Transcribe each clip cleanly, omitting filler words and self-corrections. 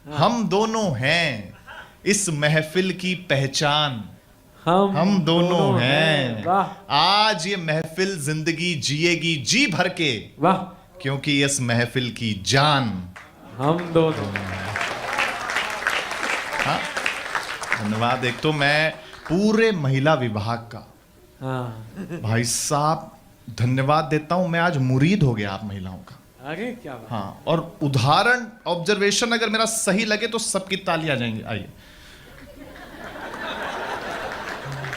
हम दोनों हैं इस महफिल की पहचान। हम दोनों हैं। आज ये महफिल जिंदगी जिएगी जी भर के, वाह, क्योंकि इस महफिल की जान हम दोनों। हाँ, धन्यवाद। एक तो मैं पूरे महिला विभाग का भाई साहब धन्यवाद देता हूं। मैं आज मुरीद हो गया आप महिलाओं का। अरे क्या बात। हाँ, और उदाहरण ऑब्जर्वेशन अगर मेरा सही लगे तो सबकी तालियां आ जाएंगी। आइए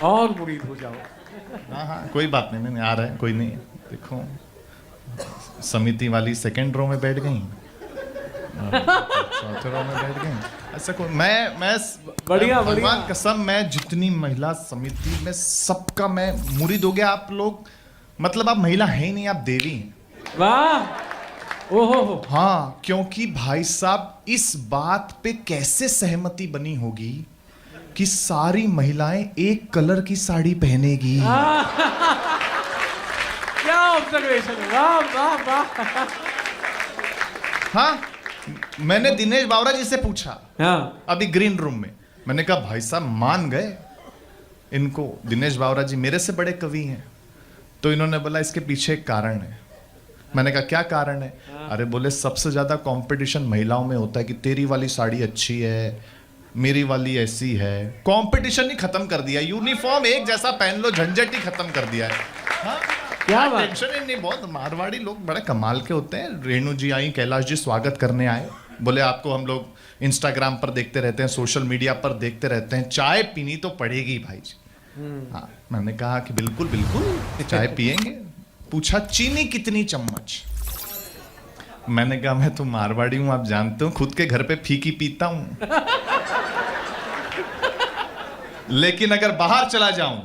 और मुरीद हो जाओ। हाँ हाँ, कोई बात नहीं, नहीं आ रहा है, कोई नहीं। देखो समिति वाली सेकंड रो में बैठ गई, चौथे रो में बैठ गई। ऐसा कोई मैं बढ़िया भगवान कसम, मैं जितनी महिला समिति में सबका मैं मुरीद हो गया। आप लोग मतलब आप महिला है ही नहीं, आप देवी हैं। वाह, ओहो। हाँ, क्योंकि भाई साहब इस बात पे कैसे सहमति बनी होगी कि सारी महिलाएं एक कलर की साड़ी पहनेगी। क्या ऑब्जर्वेशन है, वाह वाह वाह। हाँ, मैंने दिनेश बावरा जी से पूछा हाँ, अभी ग्रीन रूम में। मैंने कहा भाई साहब मान गए इनको, दिनेश बावरा जी मेरे से बड़े कवि हैं। तो इन्होंने बोला इसके पीछे एक कारण है। मैंने कहा क्या कारण है? अरे बोले सबसे ज्यादा कंपटीशन महिलाओं में होता है कि तेरी वाली साड़ी अच्छी है, मेरी वाली ऐसी है। कंपटीशन ही खत्म कर दिया, यूनिफॉर्म एक जैसा पहन लो, झंझट ही खत्म कर दिया है। हाँ? क्या बात। टेंशन ही नहीं। बहुत मारवाड़ी लोग बड़े कमाल के होते हैं। रेणु जी आई, कैलाश जी स्वागत करने आए, बोले आपको हम लोग इंस्टाग्राम पर देखते रहते हैं, सोशल मीडिया पर देखते रहते हैं, चाय पीनी तो पड़ेगी भाई जी। हाँ, मैंने कहा कि बिल्कुल बिल्कुल चाय पिएंगे। पूछा चीनी कितनी चम्मच? मैंने कहा मैं तो मारवाड़ी हूं, आप जानते हो, खुद के घर पे फीकी पीता हूं, लेकिन अगर बाहर चला जाऊं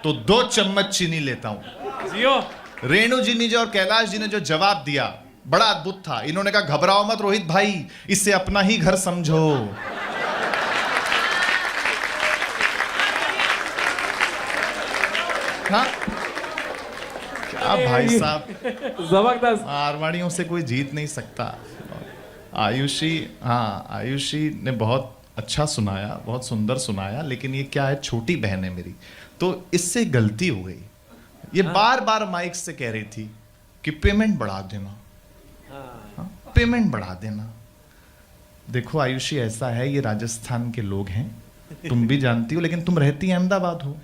तो 2 चम्मच चीनी लेता हूं। जियो। रेणु जी ने जो और कैलाश जी ने जो जवाब दिया बड़ा अद्भुत था। इन्होंने कहा घबराओ मत रोहित भाई, इसे अपना ही घर समझो। हाँ? क्या भाई साहब, जबरदस्त। मारवाड़ियों से कोई जीत नहीं सकता। आयुषी, हाँ आयुषी ने बहुत अच्छा सुनाया, बहुत सुंदर सुनाया, लेकिन ये क्या है, छोटी बहन है मेरी, तो इससे गलती हो गई। ये बार बार माइक से कह रही थी कि पेमेंट बढ़ा देना, हाँ, पेमेंट बढ़ा देना। देखो आयुषी ऐसा है, ये राजस्थान के लोग हैं, तुम भी जानती हो, लेकिन तुम रहती अहमदाबाद हो,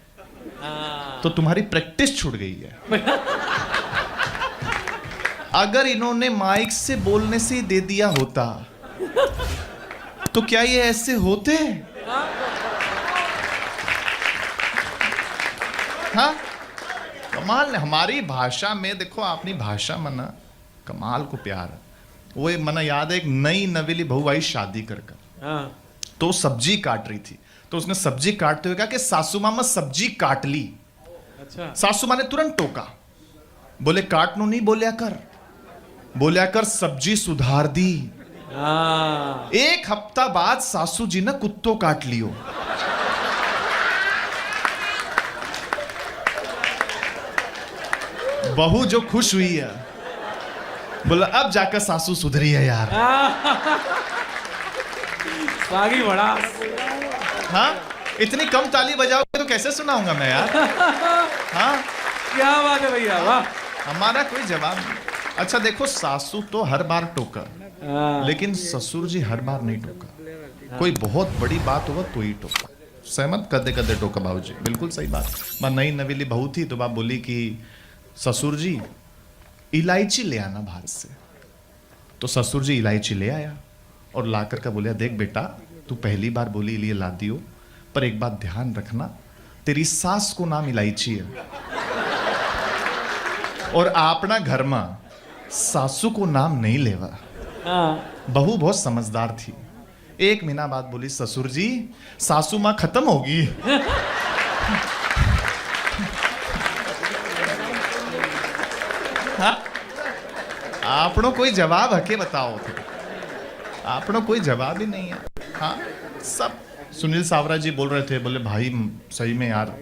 तो तुम्हारी प्रैक्टिस छूट गई है। अगर इन्होंने माइक से बोलने से ही दे दिया होता तो क्या ये ऐसे होते? हाँ, कमाल। हमारी भाषा में देखो, अपनी भाषा मना कमाल को प्यार। वो एक मना याद है, एक नई नवेली बहू आई शादी कर तो सब्जी काट रही थी, तो उसने सब्जी काटते हुए कहा कि सासू मामा सब्जी काट ली। अच्छा। सासू माँ ने तुरंत टोका, बोले काटनू नहीं बोलिया कर सब्जी सुधार दी। एक हफ्ता बाद सासू जी ने कुत्तो काट लियो। बहू जो खुश हुई है, बोला अब जाकर सासू सुधरी है यार। सागी बड़ा। हाँ, इतनी कम ताली बजाओगे तो कैसे सुनाऊंगा मैं यार। हाँ, क्या बात है भैया, वाह। हमारा कोई जवाब नहीं। अच्छा देखो, सासू तो हर बार टोका, लेकिन ससुर जी हर बार नहीं टोका। कोई बहुत बड़ी बात होगा तो ही टोका। सहमत? कदे कदे टोका बाबू जी, बिल्कुल सही बात। मैं नई नवेली बहू थी तो बाप बोली कि ससुर जी इलायची ले आना बाहर से। तो ससुर जी इलायची ले आया और लाकर का बोलिया देख बेटा, तू पहली बार बोली लिए ला दियो, पर एक बात ध्यान रखना, तेरी सास को नाम इलायची है और आपना घर में सासू को नाम नहीं लेवा। बहू बहुत समझदार थी। 1 महीना बाद बोली ससुर जी सासू मां खत्म होगी। हाँ? आपनो कोई जवाब हके बताओ थे, आपनो कोई जवाब ही नहीं है। हाँ, सब सुनील सावरा जी बोल रहे थे, बोले भाई सही में यार।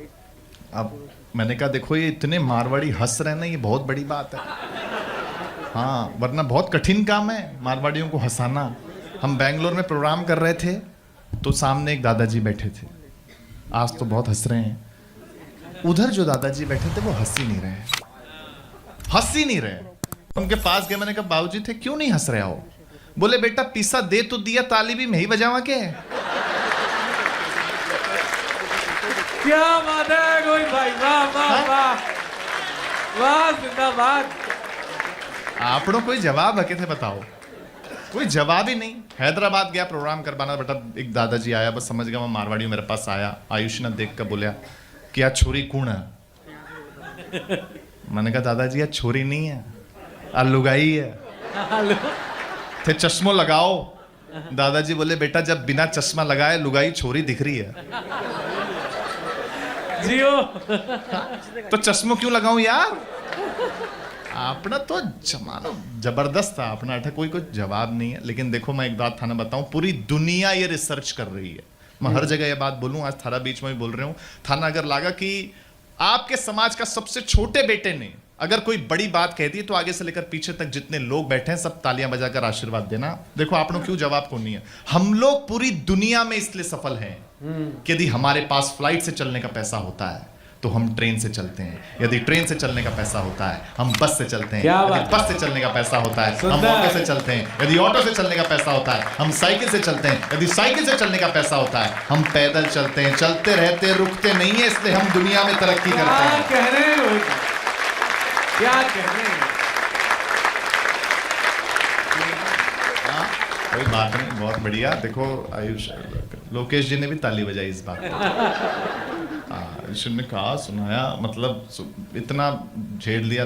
अब मैंने कहा देखो, ये इतने मारवाड़ी हंस रहे ना, ये बहुत बड़ी बात है। हाँ, वरना बहुत कठिन काम है मारवाड़ियों को हंसाना। हम बैंगलोर में प्रोग्राम कर रहे थे तो सामने एक दादाजी बैठे थे, आज तो बहुत हंस रहे हैं। उधर जो दादाजी बैठे थे वो हंस ही नहीं रहे। उनके पास गए, मैंने कहा बाबूजी थे क्यों नहीं हंस रहे हो? बोले बेटा पिसा दे तो दिया, ताली भी मैं ही बजावा के। क्या बात है गोविंद भाई, वाह वाह वाह वाह, जिंदाबाद। आपको कोई जवाब हके थे बताओ? कोई जवाब ही नहीं। हैदराबाद गया प्रोग्राम करवाना, बेटा एक दादाजी आया, बस समझ गया मैं मारवाड़ी मेरे पास आया। आयुष ने देख कर बोला कि आज छोरी कौन है? मैंने कहा दादाजी आज छोरी नहीं है, आज लुगाई है। थे चश्मो लगाओ। दादाजी बोले बेटा जब बिना चश्मा लगाए लुगाई छोरी दिख रही है जियो। तो चश्मो क्यों लगाऊं यार? अपना तो जमाना जबरदस्त था अपना, ऐसा कोई जवाब नहीं है। लेकिन देखो मैं एक बात थाना बताऊं, पूरी दुनिया ये रिसर्च कर रही है। मैं हर जगह ये बात बोलूं, आज थारा बीच में भी बोल रहा हूं। थाना अगर लगा कि आपके समाज का सबसे छोटे बेटे ने अगर कोई बड़ी बात कह दी तो आगे से लेकर पीछे तक जितने लोग बैठे हैं सब तालियां बजाकर आशीर्वाद देना। देखो आपने क्यों जवाब को नहीं है। हम लोग पूरी दुनिया में इसलिए सफल हैं कि यदि हमारे पास फ्लाइट से चलने का पैसा होता है तो हम ट्रेन से चलते हैं, यदि ट्रेन से चलने का पैसा होता है हम बस से चलते हैं, यदि बस से चलने का पैसा होता है हम ऑटो से चलते हैं, यदि ऑटो से चलने का पैसा होता है हम साइकिल से चलते हैं, यदि साइकिल से चलने का पैसा होता है हम पैदल चलते हैं। चलते रहते रुकते नहीं है, इसलिए हम दुनिया में तरक्की करते हैं। क्या कह रहे हैं, क्या कह रहे हैं? कोई बात नहीं, बहुत बढ़िया। देखो आयुष, लोकेश जी ने भी ताली बजाई इस बात। आयुष ने कहा सुनाया, मतलब इतना झेड़ लिया।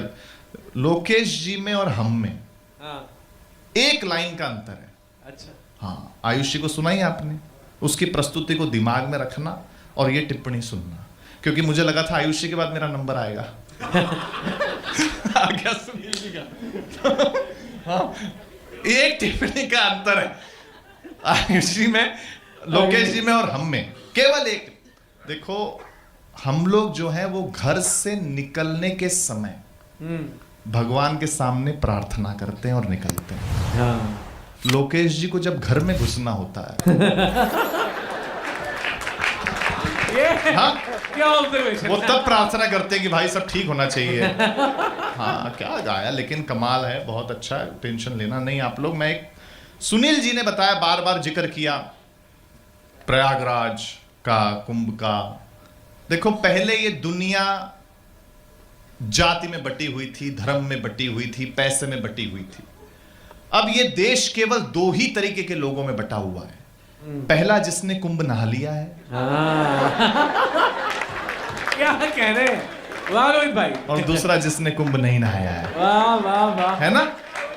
लोकेश जी में और हम में एक लाइन का अंतर है। अच्छा। हाँ, आयुष जी को सुनाई आपने, उसकी प्रस्तुति को दिमाग में रखना और ये टिप्पणी सुनना, क्योंकि मुझे लगा था आयुष जी के बाद मेरा नंबर आएगा। आ गया सुनील जी का। हाँ, एक टिप्पणी का अंतर है आयुष जी में, लोकेश जी में और हम में, केवल एक। देखो हम लोग जो है वो घर से निकलने के समय भगवान के सामने प्रार्थना करते हैं और निकलते हैं। हाँ। लोकेश जी को जब घर में घुसना होता है हाँ? क्या ऑब्जर्वेशन, वो तब प्रार्थना करते हैं कि भाई सब ठीक होना चाहिए। हाँ क्या गाया, लेकिन कमाल है, बहुत अच्छा है, टेंशन लेना नहीं आप लोग। मैं एक सुनील जी ने बताया, बार बार जिक्र किया प्रयागराज का, कुंभ का। देखो पहले ये दुनिया जाति में बटी हुई थी, धर्म में बटी हुई थी, पैसे में बटी हुई थी। अब ये देश केवल दो ही तरीके के लोगों में बटा हुआ है। पहला जिसने कुंभ नहा लिया है। क्या कह रहे हैं, वाह रोहित भाई। और दूसरा जिसने कुंभ नहीं नहाया है। वाह वाह वाह, है ना?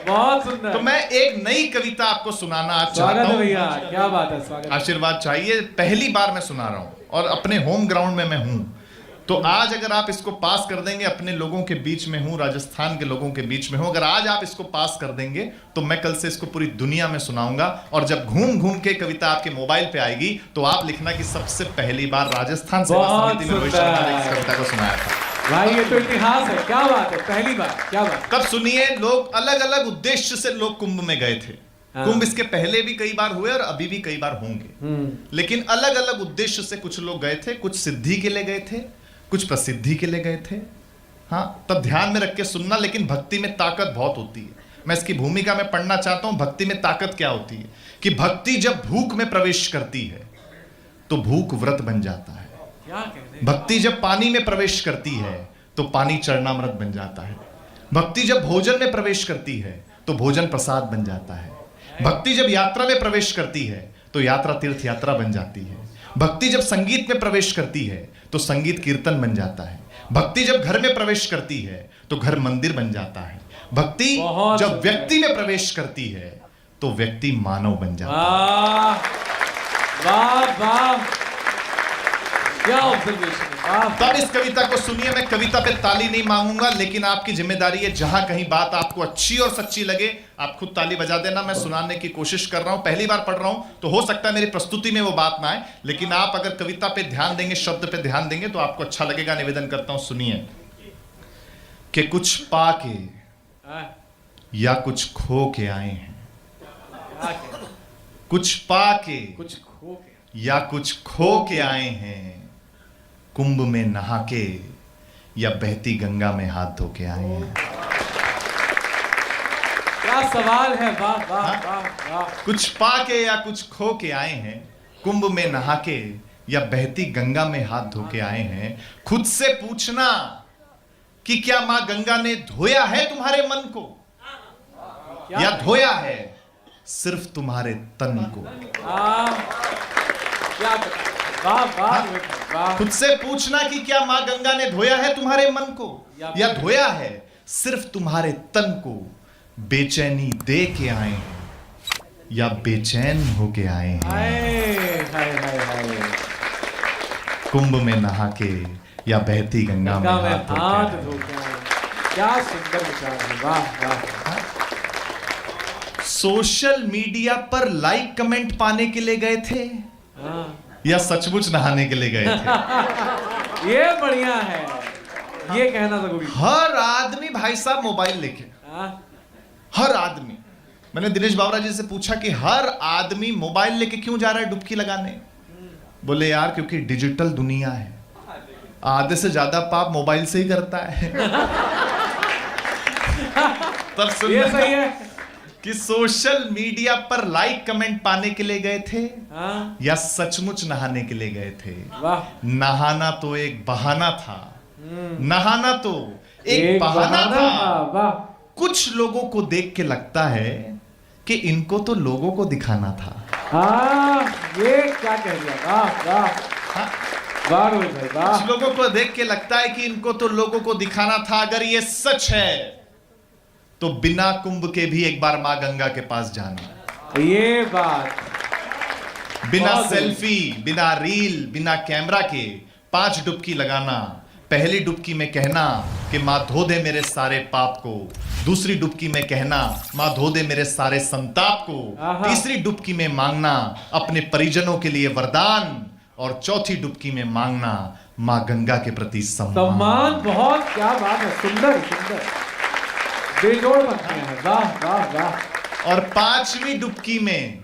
बहुत सुंदर। तो मैं एक नई कविता आपको सुनाना आज चाहता स्वागत है हूं। भैया, क्या बात है, स्वागत। आशीर्वाद चाहिए, पहली बार मैं सुना रहा हूं और अपने होम ग्राउंड में मैं हूं। तो आज अगर आप इसको पास कर देंगे, अपने लोगों के बीच में हूं, राजस्थान के लोगों के बीच में हूं, अगर आज आप इसको पास कर देंगे तो मैं कल से इसको पूरी दुनिया में सुनाऊंगा। और जब घूम घूम के कविता आपके मोबाइल पे आएगी तो आप लिखना कि सबसे पहली बार राजस्थान सेवा समिति में रोहित शर्मा ने इस कविता को सुनाया था। भाई ये तो इतिहास है, क्या बात है, पहली बार, क्या बात। तब सुनिए, लोग अलग अलग उद्देश्य से लोग कुंभ में गए थे। कुंभ इसके पहले भी कई बार हुए और अभी भी कई बार होंगे, लेकिन अलग अलग उद्देश्य से कुछ लोग गए थे। कुछ सिद्धि के लिए गए थे, कुछ प्रसिद्धि के लिए गए थे। हाँ, तब ध्यान में रख के सुनना। लेकिन भक्ति में ताकत बहुत होती है, मैं इसकी भूमिका में पढ़ना चाहता हूं। भक्ति में ताकत क्या होती है कि भक्ति जब भूख में प्रवेश करती है तो भूख व्रत बन जाता है। क्या कह रहे हैं? भक्ति जब पानी में प्रवेश करती है तो पानी चरणामृत बन जाता है। भक्ति जब भोजन में प्रवेश करती है तो भोजन प्रसाद बन जाता है। भक्ति जब यात्रा में प्रवेश करती है तो यात्रा तीर्थ यात्रा बन जाती है। भक्ति जब संगीत में प्रवेश करती है तो संगीत कीर्तन बन जाता है। भक्ति जब घर में प्रवेश करती है तो घर मंदिर बन जाता है। भक्ति जब व्यक्ति में प्रवेश करती है तो व्यक्ति मानव बन जाता है। वाह वाह, क्या ऑब्जर्वेशन है। तब इस कविता को सुनिए। मैं कविता पे ताली नहीं मांगूंगा, लेकिन आपकी जिम्मेदारी है जहां कहीं बात आपको अच्छी और सच्ची लगे आप खुद ताली बजा देना। मैं सुनाने की कोशिश कर रहा हूं, पहली बार पढ़ रहा हूं तो हो सकता है मेरी प्रस्तुति में वो बात ना आए, लेकिन आप अगर कविता पे ध्यान देंगे, शब्द पे ध्यान देंगे तो आपको अच्छा लगेगा। निवेदन करता हूं, सुनिए। कि कुछ पाके या कुछ खो के आए हैं, कुछ पाके कुछ खो के, या कुछ खो के आए हैं, कुंभ में नहा के या बहती गंगा में हाथ धो के आए हैं। क्या सवाल है, वाह वाह वाह वाह। कुछ पाके या कुछ खो के आए हैं, कुंभ में नहा के या बहती गंगा में हाथ धो के आए हैं। खुद से पूछना कि क्या मां गंगा ने धोया है तुम्हारे मन को, या धोया है सिर्फ तुम्हारे तन को। क्या वाह वाह वाह। खुद से पूछना कि क्या मां गंगा ने धोया है तुम्हारे मन को, या धोया है सिर्फ तुम्हारे तन को। बेचैनी दे के आए हैं या बेचैन होके आए हैं। हाय हाय हाय हाय। कुंभ में नहा के या बहती गंगा में हाथ हाथ धो धो के के आए। क्या सुंदर विचार है, वाह वाह। सोशल मीडिया पर लाइक कमेंट पाने के लिए गए थे या सचमुच नहाने के लिए गए थे? ये बढ़िया है, ये कहना जरूरी। हर आदमी भाई साहब मोबाइल लेके, हर आदमी। मैंने दिनेश बावरा जी से पूछा कि हर आदमी मोबाइल लेके क्यों जा रहा है डुबकी लगाने? बोले यार क्योंकि डिजिटल दुनिया है, आधे से ज्यादा पाप मोबाइल से ही करता है। तब सुन, ये सही है कि सोशल मीडिया पर लाइक कमेंट पाने के लिए गए थे या सचमुच नहाने के लिए गए थे? वाह। नहाना तो एक बहाना था, नहाना तो एक बहाना था। वाह। कुछ लोगों को देख के लगता है कि इनको तो लोगों को दिखाना था। ये क्या कह दिया, वाह वाह वाह रोहित भाई वाह। कुछ लोगों को देख के लगता है कि इनको तो लोगों को दिखाना था। अगर ये सच है तो बिना कुंभ के भी एक बार मां गंगा के पास जाना। ये बात, बिना सेल्फी, बिना रील, बिना कैमरा के 5 डुबकी लगाना। पहली डुबकी में कहना कि मां धो दे मेरे सारे पाप को, दूसरी डुबकी में कहना मां धो दे मेरे सारे संताप को, तीसरी डुबकी में मांगना अपने परिजनों के लिए वरदान, और चौथी डुबकी में मांगना मां गंगा के प्रति सम्मान। बहुत, क्या बात है, सुंदर सुंदर, बेजोड़ बनते हैं, वाह वाह वाह। और 5वीं डुबकी में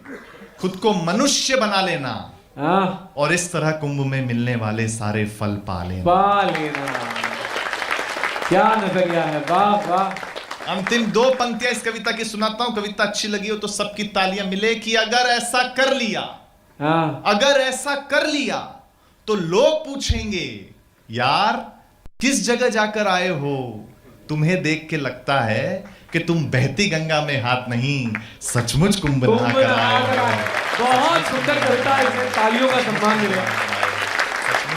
खुद को मनुष्य बना लेना, और इस तरह कुंभ में मिलने वाले सारे फल पा लेना। क्या नजरिया है, वाह वाह। अंतिम 2 पंक्तियां इस कविता की सुनाता हूं। कविता अच्छी लगी हो तो सबकी तालियां मिले कि अगर ऐसा कर लिया, अगर ऐसा कर लिया तो लोग पूछेंगे यार किस जगह जाकर आए हो, तुम्हें देख के लगता है कि तुम बहती गंगा में हाथ नहीं सचमुच कुंभ नहाकर आए हो। बहुत सुंदर कविता, इसमें तालियों का सम्मान मिले,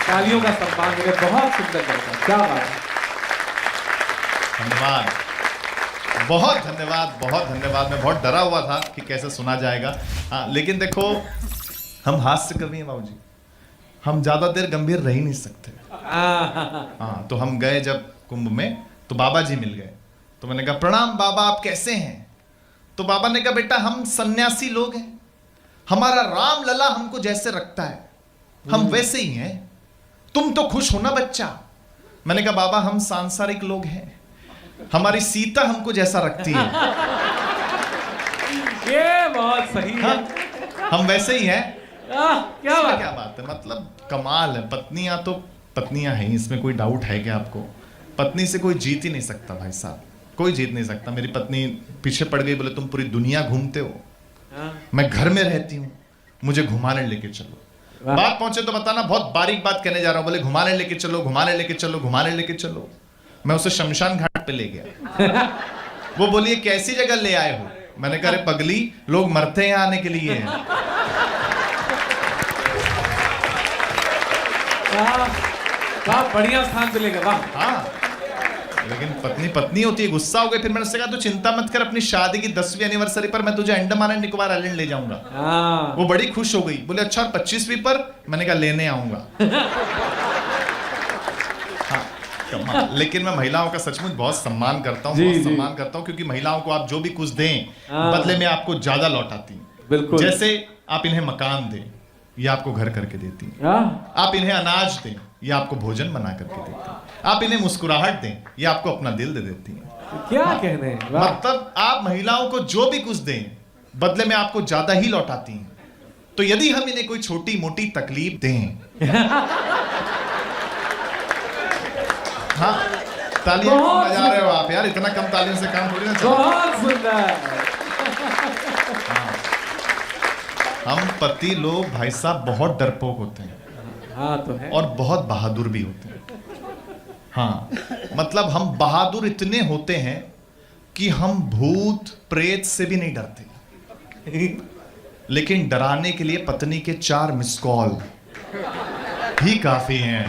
तालियों का सम्मान मिले, बहुत सुंदर कविता, क्या बात है। धन्यवाद, बहुत धन्यवाद, बहुत धन्यवाद। मैं बहुत डरा हुआ था कि कैसे सुना जाएगा। लेकिन देखो हम हास्य कवि हैं बाबूजी, हम ज्यादा देर गंभीर रह ही नहीं सकते। तो हम गए जब कुंभ में तो बाबा जी मिल गए, तो मैंने कहा प्रणाम बाबा, आप कैसे हैं? तो बाबा ने कहा बेटा हम सन्यासी लोग हैं, हमारा राम लला हमको जैसे रखता है हम वैसे ही हैं, तुम तो खुश हो ना बच्चा। मैंने कहा बाबा हम सांसारिक लोग हैं, हमारी सीता हमको जैसा रखती है। ये बहुत सही है, हम वैसे ही हैं। क्या बात है, मतलब कमाल है। पत्नियां तो पत्नियां हैं, इसमें कोई डाउट है क्या आपको? पत्नी से कोई जीत ही नहीं सकता भाई साहब, कोई जीत नहीं सकता। मेरी पत्नी पीछे पड़ गई, बोले तुम पूरी दुनिया घूमते हो, मैं घर में रहती हूँ, मुझे घुमाने लेके चलो। बात पहुंचे तो बताना, बहुत बारीक बात कहने जा रहा हूं। बोले घुमाने लेके चलो, घुमाने लेके चलो, घुमाने लेके चलो। मैं उसे शमशान घाट पे ले गया। वो बोली कैसी जगह ले आए हो? मैंने कहा पगली लोग मरते हैं आने के लिए। बढ़िया स्थान पे लेगा, वाह। हाँ, लेकिन पत्नी पत्नी होती है, गुस्सा हो गई। फिर मैंने उससे कहा तू चिंता मत कर, अपनी शादी की 10वीं एनिवर्सरी पर मैं तुझे अंडमान एंड निकोबार आइलैंड ले जाऊंगा। वो बड़ी खुश हो गई, बोले अच्छा 25वीं पर? मैंने कहा लेने आऊंगा। हाँ, लेकिन मैं महिलाओं का सचमुच बहुत सम्मान करता हूँ, बहुत सम्मान करता हूँ, क्योंकि महिलाओं को आप जो भी कुछ दें बदले में आपको ज्यादा लौटाती हैं। बिल्कुल, जैसे आप इन्हें मकान दें, ये आपको घर करके देती हैं। आप इन्हें अनाज दें, ये आपको भोजन बना करके देती हैं। आप इन्हें मुस्कुराहट दें, ये आपको अपना दिल दे देती हैं। क्या कहने, मतलब आप महिलाओं को जो भी कुछ दें बदले में आपको ज्यादा ही लौटाती हैं। तो यदि हम इन्हें कोई छोटी मोटी तकलीफ दें, हाँ तालियां बहुत बजा रहे हो आप यार, इतना कम तालियों से काम थोड़ी ना चलता। बहुत सुंदर। हम पति लोग भाई साहब बहुत डरपोक होते हैं, हाँ तो है। और बहुत बहादुर भी होते हैं। हाँ मतलब हम बहादुर इतने होते हैं कि हम भूत प्रेत से भी नहीं डरते, लेकिन डराने के लिए पत्नी के 4 मिस कॉल ही काफी हैं।